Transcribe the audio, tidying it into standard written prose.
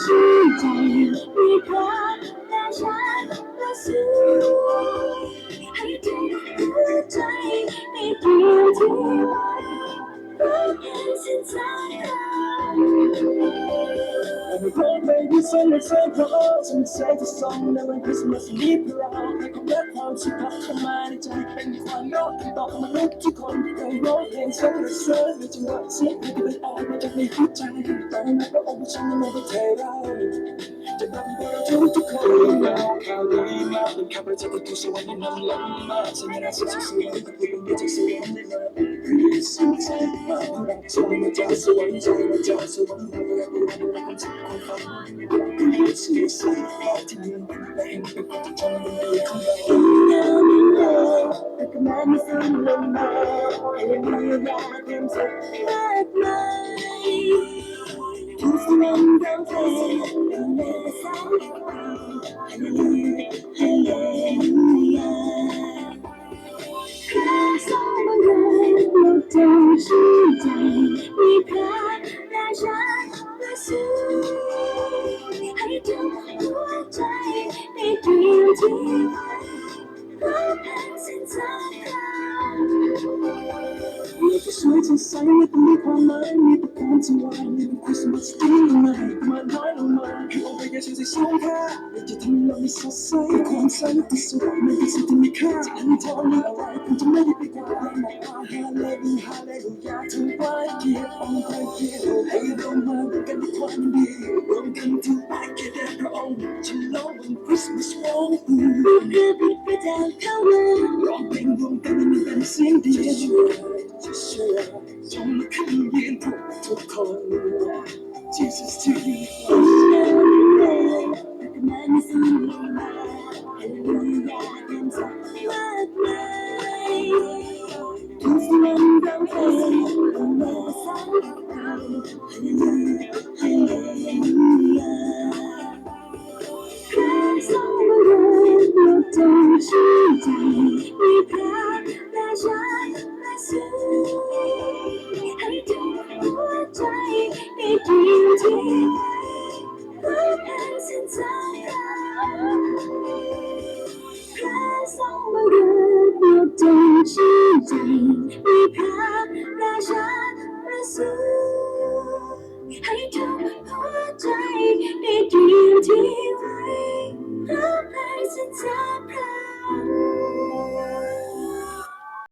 ชื่นใจมีพระและฉันและสู้ให้ทุกหัวใจในเพียงที่ไว้รักกันสิ้นสายตา Every birthday we celebrate for us and say the song that when Christmas Eve เราให้ความรักความสุขกลับเข้ามาในใจเป็นความรักที่ต่อมนุษย์ทุกคนเคยร้องเพลงสรรเสริญในจังหวะเสียงที่เป็นออกมาจากในหัวใจตอนนั้นพระองค์ฉันมองประเทศเราจะนำไปทุกคนข่าวดีมาเป็นข้าพเจ้าประตูสวรรค์นำล้ำมาสัญญาสิ่งสวยกับผู้เป็นจากสวรรค์ได้มาสิ่งใจมาสวรรค์มาจากสวรรค์ใจมาจากสวรรค์มาจากความสุขความฝันสิ่งสิ่งที่มันเป็นแรงเป็นความจำเป็นดีของเราแต่ก็ไม่มีสิ่งลงมาให้มีอยากเห็นสักมากมายทุกสิ่งเราเห็นในสายตาฮาเลลูยาฮาเลลูยาคำสอนบางอย่างเราจำชื่นใจมีพระและฉันและสู้ให้ทุกหัวใจในเพียงที่ไว้รักกันสิ้นสายตาอยากจะช่วยจะใส่ให้ต้องมีความหมายมีประการที่ว่าในคริสต์มาสที่มามาน้อยลงมาคือเอาไปแค่สิ่งที่สำคัญอยากจะทำให้เราไม่สดใสความสันติสุขไม่เป็นสิ่งที่มีค่าจะอันทอนอะไรคุณจะไม่ได้ไปกว่าบอกว่าฮาเลลูยาฮาเลลูยาทั้งไว้เกียรติองค์พระเกียรติให้เรามาด้วยกันด้วยความดีรวมกันถวายเกียรติแด่พระองค์ฉลองวันคริสต์มาสของคุณเพื่อเป็นพระเจ้าเข้ามาร้องเพลงรวมกันให้มันเป็นเสียงเดียวจะเชื่อจงมาขึ้นยืนทุกคน Jesus to you Hallelujah กันสักมากมายทุกสิ่งเราเห็นต้องมาสร้างเรา Hallelujah Hallelujah คำสอนบางอย่างเราจำชื่นใจมีพระและฉันและสู้ให้ทุกหัวใจในเพียงที่ไว้รักกันสิ้นสายตาพระทรงบำรุงเราจงชื่นใจมีพระ